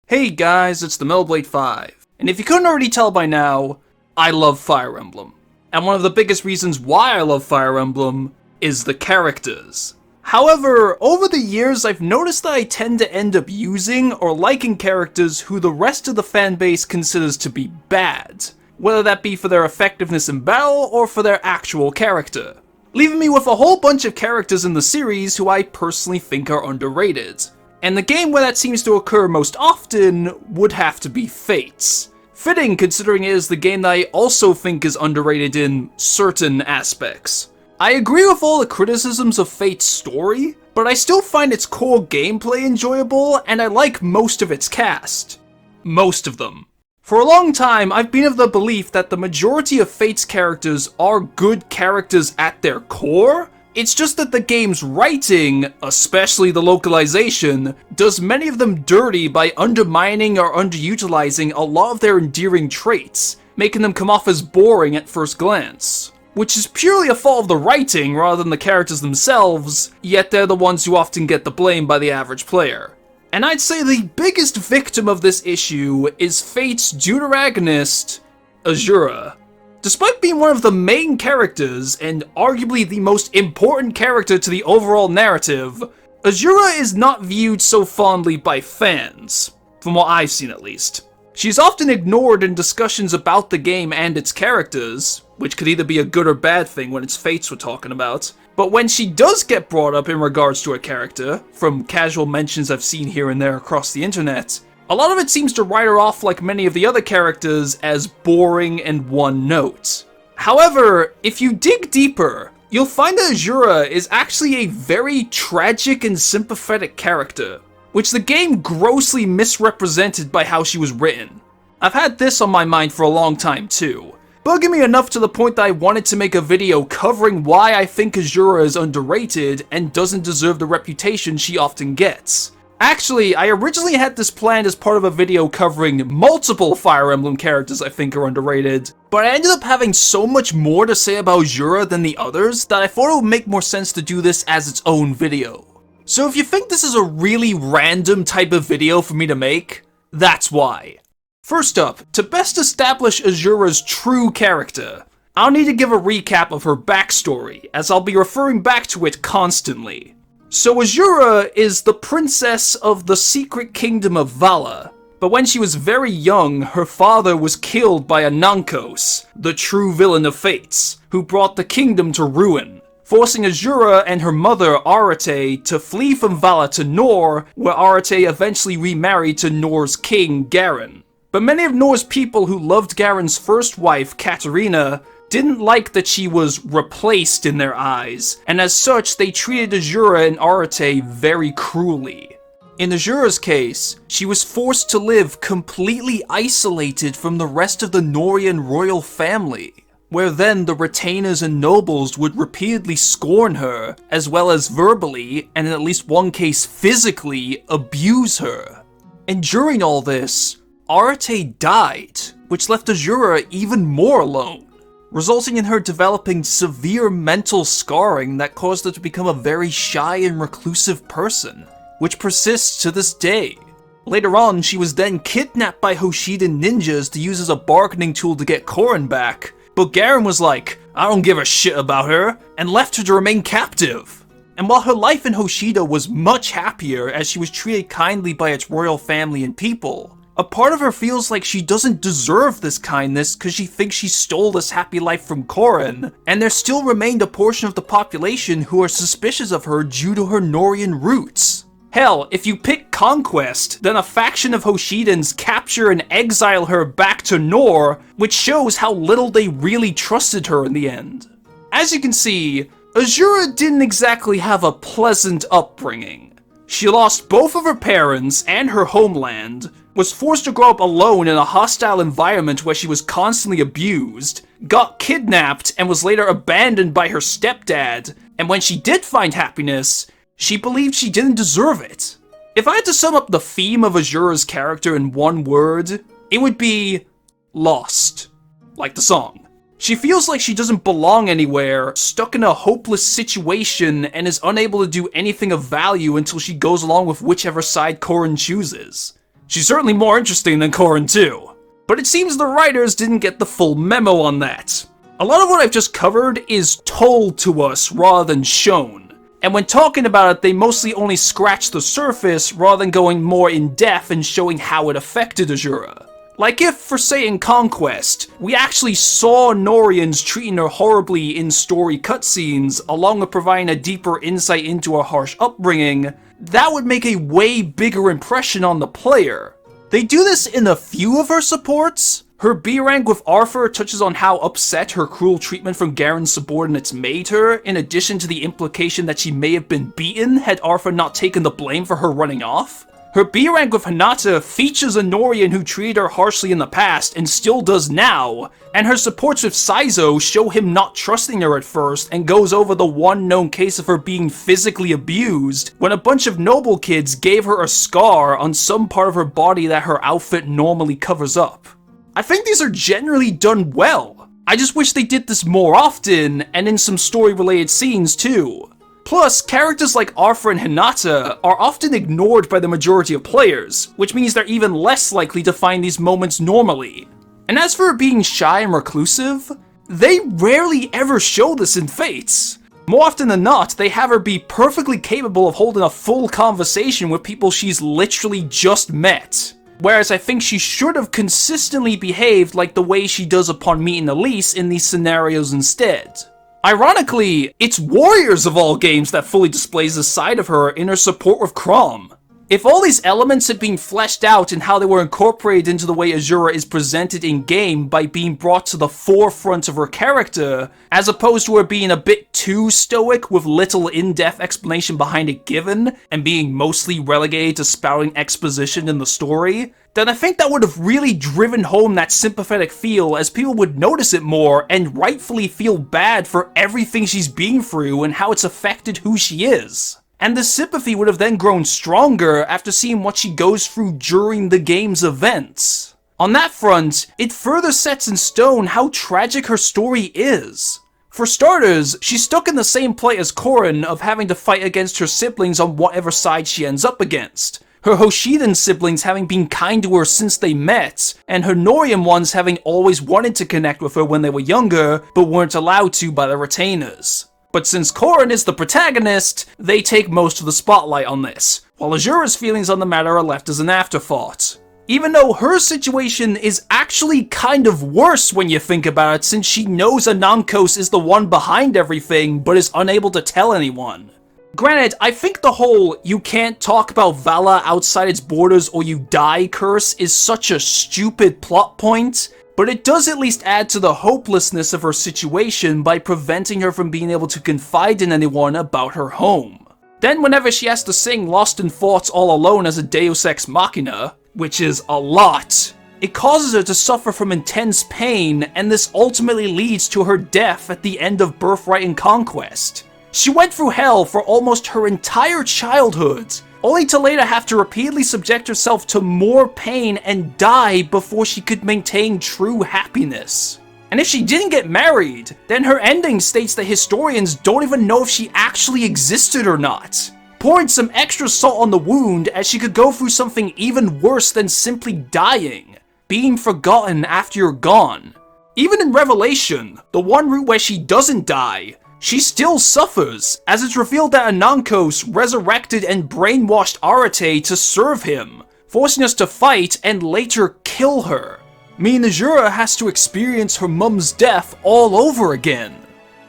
Hey guys, it's the Melblade 5, and if you couldn't already tell by now, I love Fire Emblem. And one of the biggest reasons why I love Fire Emblem is the characters. However, over the years I've noticed that I tend to end up using or liking characters who the rest of the fanbase considers to be bad, whether that be for their effectiveness in battle or for their actual character, leaving me with a whole bunch of characters in the series who I personally think are underrated. And the game where that seems to occur most often would have to be Fates. Fitting, considering it is the game that I also think is underrated in certain aspects. I agree with all the criticisms of Fate's story, but I still find its core gameplay enjoyable, and I like most of its cast. Most of them. For a long time, I've been of the belief that the majority of Fate's characters are good characters at their core. It's just that the game's writing, especially the localization, does many of them dirty by undermining or underutilizing a lot of their endearing traits, making them come off as boring at first glance. Which is purely a fault of the writing rather than the characters themselves, yet they're the ones who often get the blame by the average player. And I'd say the biggest victim of this issue is Fate's deuteragonist, Azura. Despite being one of the main characters, and arguably the most important character to the overall narrative, Azura is not viewed so fondly by fans, from what I've seen at least. She's often ignored in discussions about the game and its characters, which could either be a good or bad thing when it's Fates we're talking about, but when she does get brought up in regards to a character, from casual mentions I've seen here and there across the internet, a lot of it seems to write her off like many of the other characters as boring and one note. However, if you dig deeper, you'll find that Azura is actually a very tragic and sympathetic character, which the game grossly misrepresented by how she was written. I've had this on my mind for a long time too, bugging me enough to the point that I wanted to make a video covering why I think Azura is underrated and doesn't deserve the reputation she often gets. Actually, I originally had this planned as part of a video covering multiple Fire Emblem characters I think are underrated, but I ended up having so much more to say about Azura than the others that I thought it would make more sense to do this as its own video. So if you think this is a really random type of video for me to make, that's why. First up, to best establish Azura's true character, I'll need to give a recap of her backstory, as I'll be referring back to it constantly. So Azura is the princess of the secret kingdom of Vala, but when she was very young, her father was killed by a Nankos, the true villain of Fates, who brought the kingdom to ruin, forcing Azura and her mother Arate to flee from Vala to Nor, where Arate eventually remarried to Nor's king, Garen. But many of Nor's people who loved Garen's first wife, Katarina, didn't like that she was replaced in their eyes, and as such they treated Azura and Arate very cruelly. In Azura's case, she was forced to live completely isolated from the rest of the Norian royal family, where then the retainers and nobles would repeatedly scorn her, as well as verbally, and in at least one case physically, abuse her. And during all this, Arate died, which left Azura even more alone, resulting in her developing severe mental scarring that caused her to become a very shy and reclusive person, which persists to this day. Later on, she was then kidnapped by Hoshidan ninjas to use as a bargaining tool to get Corrin back, but Garen was like, I don't give a shit about her, and left her to remain captive. And while her life in Hoshida was much happier as she was treated kindly by its royal family and people, a part of her feels like she doesn't deserve this kindness because she thinks she stole this happy life from Corrin, and there still remained a portion of the population who are suspicious of her due to her Norian roots. Hell, if you pick Conquest, then a faction of Hoshidans capture and exile her back to Nor, which shows how little they really trusted her in the end. As you can see, Azura didn't exactly have a pleasant upbringing. She lost both of her parents and her homeland, was forced to grow up alone in a hostile environment where she was constantly abused, got kidnapped and was later abandoned by her stepdad, and when she did find happiness, she believed she didn't deserve it. If I had to sum up the theme of Azura's character in one word, it would be lost. Like the song. She feels like she doesn't belong anywhere, stuck in a hopeless situation, and is unable to do anything of value until she goes along with whichever side Corrin chooses. She's certainly more interesting than Corrin too. But it seems the writers didn't get the full memo on that. A lot of what I've just covered is told to us rather than shown. And when talking about it, they mostly only scratch the surface rather than going more in depth and showing how it affected Azura. Like if, for say in Conquest, we actually saw Norians treating her horribly in story cutscenes, along with providing a deeper insight into her harsh upbringing, that would make a way bigger impression on the player. They do this in a few of her supports. Her B rank with Arthur touches on how upset her cruel treatment from Garen's subordinates made her, in addition to the implication that she may have been beaten had Arthur not taken the blame for her running off. Her B rank with Hinata features a Norian who treated her harshly in the past and still does now, and her supports with Saizo show him not trusting her at first and goes over the one known case of her being physically abused when a bunch of noble kids gave her a scar on some part of her body that her outfit normally covers up. I think these are generally done well. I just wish they did this more often and in some story related scenes too. Plus, characters like Arthur and Hinata are often ignored by the majority of players, which means they're even less likely to find these moments normally. And as for her being shy and reclusive, they rarely ever show this in Fates. More often than not, they have her be perfectly capable of holding a full conversation with people she's literally just met. Whereas I think she should have consistently behaved like the way she does upon meeting Elise in these scenarios instead. Ironically, it's Warriors of all games that fully displays this side of her in her support with Chrom. If all these elements had been fleshed out in how they were incorporated into the way Azura is presented in-game by being brought to the forefront of her character, as opposed to her being a bit too stoic with little in-depth explanation behind it given, and being mostly relegated to spouting exposition in the story, then I think that would have really driven home that sympathetic feel as people would notice it more and rightfully feel bad for everything she's been through and how it's affected who she is. And the sympathy would have then grown stronger after seeing what she goes through during the game's events. On that front, it further sets in stone how tragic her story is. For starters, she's stuck in the same plight as Corrin of having to fight against her siblings on whatever side she ends up against. Her Hoshidan siblings having been kind to her since they met, and her Norian ones having always wanted to connect with her when they were younger, but weren't allowed to by the retainers. But since Corrin is the protagonist, they take most of the spotlight on this, while Azura's feelings on the matter are left as an afterthought. Even though her situation is actually kind of worse when you think about it, since she knows Anankos is the one behind everything, but is unable to tell anyone. Granted, I think the whole "you can't talk about Vala outside its borders or you die" curse is such a stupid plot point, but it does at least add to the hopelessness of her situation by preventing her from being able to confide in anyone about her home. Then whenever she has to sing Lost in Thoughts all alone as a Deus Ex Machina, which is a lot, it causes her to suffer from intense pain, and this ultimately leads to her death at the end of Birthright and Conquest. She went through hell for almost her entire childhood, only to later have to repeatedly subject herself to more pain and die before she could maintain true happiness. And if she didn't get married, then her ending states that historians don't even know if she actually existed or not, pouring some extra salt on the wound as she could go through something even worse than simply dying, being forgotten after you're gone. Even in Revelation, the one route where she doesn't die, she still suffers, as it's revealed that Anankos resurrected and brainwashed Arate to serve him, forcing us to fight and later kill her. Meaning Azura has to experience her mum's death all over again,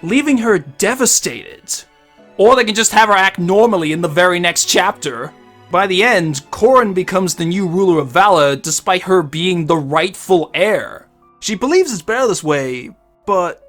leaving her devastated. Or they can just have her act normally in the very next chapter. By the end, Corrin becomes the new ruler of Vala despite her being the rightful heir. She believes it's better this way, but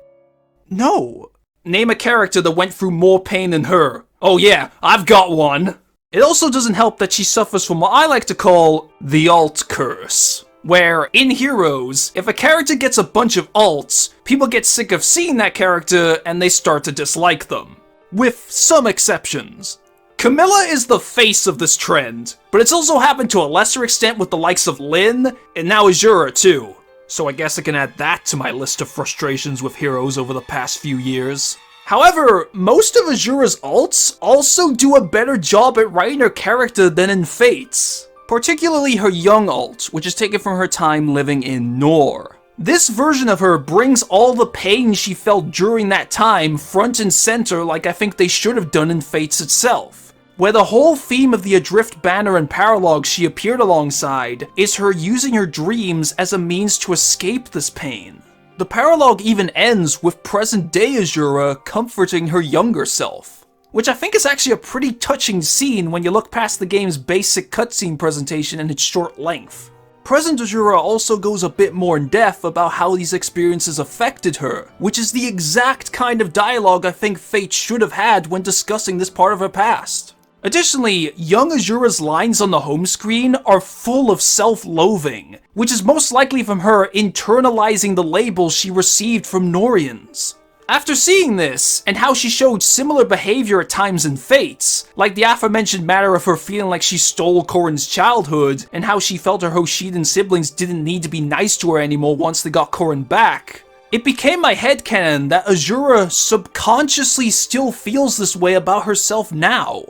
no. Name a character that went through more pain than her. Oh yeah, I've got one. It also doesn't help that she suffers from what I like to call the alt curse, where in Heroes, if a character gets a bunch of alts, people get sick of seeing that character and they start to dislike them. With some exceptions. Camilla is the face of this trend, but it's also happened to a lesser extent with the likes of Lyn, and now Azura too. So I guess I can add that to my list of frustrations with Heroes over the past few years. However, most of Azura's alts also do a better job at writing her character than in Fates. particularly her young alt, which is taken from her time living in Nor. This version of her brings all the pain she felt during that time front and center like I think they should have done in Fates itself, where the whole theme of the Adrift banner and paralogs she appeared alongside is her using her dreams as a means to escape this pain. The paralogue even ends with present-day Azura comforting her younger self, which I think is actually a pretty touching scene when you look past the game's basic cutscene presentation and its short length. Present Azura also goes a bit more in depth about how these experiences affected her, which is the exact kind of dialogue I think Fate should have had when discussing this part of her past. Additionally, young Azura's lines on the home screen are full of self-loathing, which is most likely from her internalizing the labels she received from Norians. After seeing this, and how she showed similar behavior at times in Fates, like the aforementioned matter of her feeling like she stole Corrin's childhood, and how she felt her Hoshidan siblings didn't need to be nice to her anymore once they got Corrin back, it became my headcanon that Azura subconsciously still feels this way about herself now.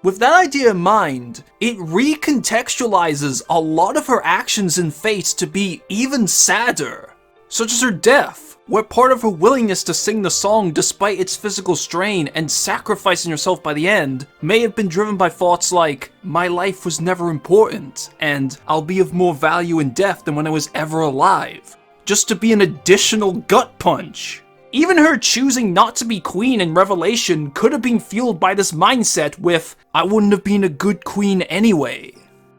With that idea in mind, it recontextualizes a lot of her actions in Fates to be even sadder, such as her death, where part of her willingness to sing the song despite its physical strain and sacrificing herself by the end may have been driven by thoughts like, my life was never important, and I'll be of more value in death than when I was ever alive, just to be an additional gut punch. Even her choosing not to be queen in Revelation could have been fueled by this mindset with, I wouldn't have been a good queen anyway.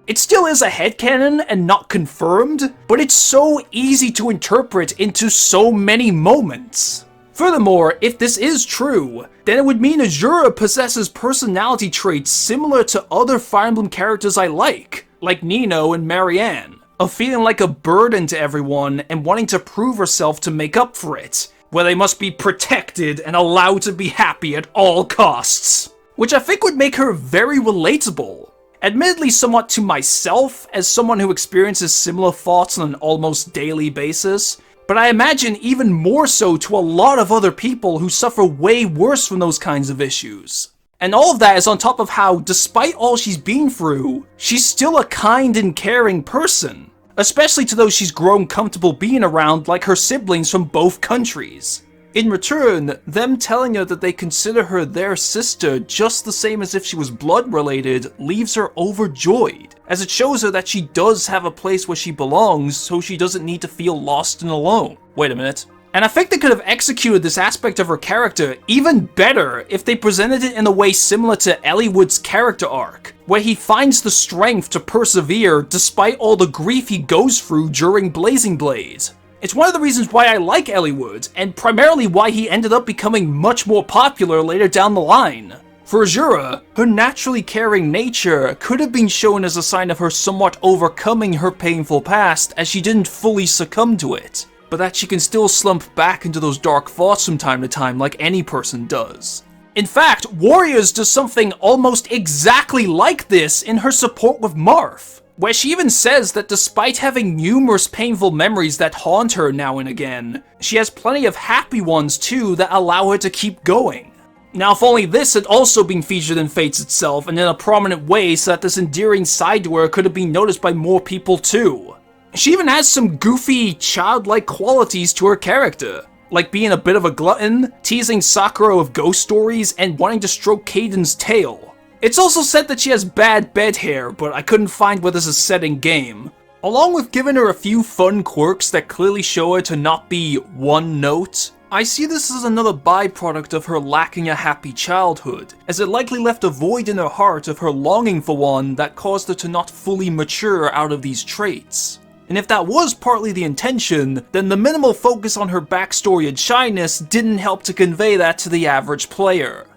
It still is a headcanon and not confirmed, but it's so easy to interpret into so many moments. Furthermore, if this is true, then it would mean Azura possesses personality traits similar to other Fire Emblem characters I like Nino and Marianne, of feeling like a burden to everyone and wanting to prove herself to make up for it, where they must be protected and allowed to be happy at all costs, which I think would make her very relatable. Admittedly somewhat to myself, as someone who experiences similar thoughts on an almost daily basis, but I imagine even more so to a lot of other people who suffer way worse from those kinds of issues. And all of that is on top of how, despite all she's been through, she's still a kind and caring person, especially to those she's grown comfortable being around like her siblings from both countries. In return, them telling her that they consider her their sister just the same as if she was blood-related leaves her overjoyed, as it shows her that she does have a place where she belongs, so she doesn't need to feel lost and alone. Wait a minute. And I think they could have executed this aspect of her character even better if they presented it in a way similar to Eliwood's character arc, where he finds the strength to persevere despite all the grief he goes through during Blazing Blades. It's one of the reasons why I like Eliwood, and primarily why he ended up becoming much more popular later down the line. For Azura, her naturally caring nature could have been shown as a sign of her somewhat overcoming her painful past as she didn't fully succumb to it, but that she can still slump back into those dark thoughts from time to time like any person does. In fact, Warriors does something almost exactly like this in her support with Marth, where she even says that despite having numerous painful memories that haunt her now and again, she has plenty of happy ones too that allow her to keep going. Now, if only this had also been featured in Fates itself and in a prominent way so that this endearing side to her could have been noticed by more people too. She even has some goofy, childlike qualities to her character, like being a bit of a glutton, teasing Sakura with ghost stories, and wanting to stroke Kaiden's tail. It's also said that she has bad bed hair, but I couldn't find where this is set in game. Along with giving her a few fun quirks that clearly show her to not be one note, I see this as another byproduct of her lacking a happy childhood, as it likely left a void in her heart of her longing for one that caused her to not fully mature out of these traits. And if that was partly the intention, then the minimal focus on her backstory and shyness didn't help to convey that to the average player.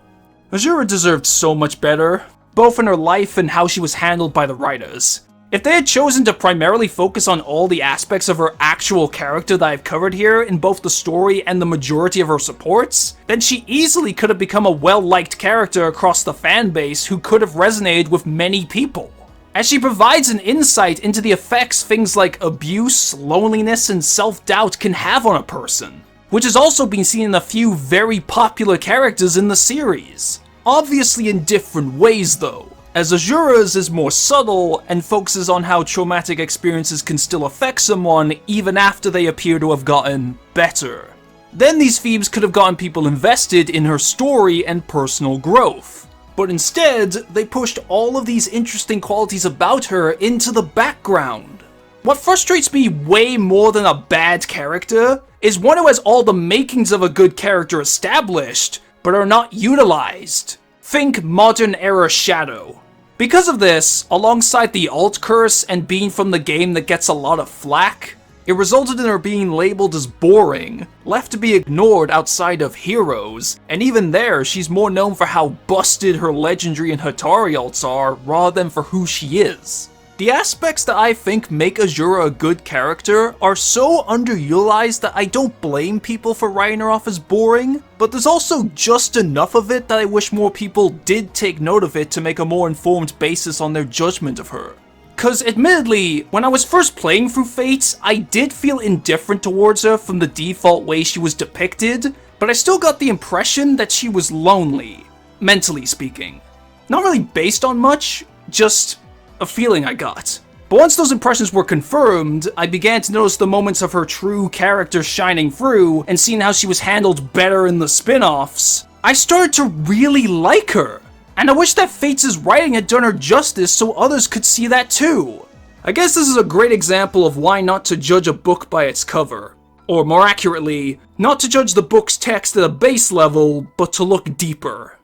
Azura deserved so much better, both in her life and how she was handled by the writers. If they had chosen to primarily focus on all the aspects of her actual character that I've covered here in both the story and the majority of her supports, then she easily could have become a well-liked character across the fanbase who could have resonated with many people, as she provides an insight into the effects things like abuse, loneliness, and self-doubt can have on a person, which has also been seen in a few very popular characters in the series. Obviously in different ways though, as Azura's is more subtle and focuses on how traumatic experiences can still affect someone even after they appear to have gotten better. Then these themes could have gotten people invested in her story and personal growth. But instead, they pushed all of these interesting qualities about her into the background. What frustrates me way more than a bad character is one who has all the makings of a good character established, but are not utilized. Think modern era Shadow. Because of this, alongside the alt curse and being from the game that gets a lot of flack, it resulted in her being labeled as boring, left to be ignored outside of Heroes, and even there, she's more known for how busted her Legendary and Hatari alts are, rather than for who she is. The aspects that I think make Azura a good character are so underutilized that I don't blame people for writing her off as boring, but there's also just enough of it that I wish more people did take note of it to make a more informed basis on their judgment of her. Cause admittedly, when I was first playing through Fates, I did feel indifferent towards her from the default way she was depicted, but I still got the impression that she was lonely, mentally speaking. Not really based on much, just a feeling I got. But once those impressions were confirmed, I began to notice the moments of her true character shining through, and seeing how she was handled better in the spin-offs, I started to really like her. And I wish that Fates' writing had done her justice so others could see that too. I guess this is a great example of why not to judge a book by its cover. Or more accurately, not to judge the book's text at a base level, but to look deeper.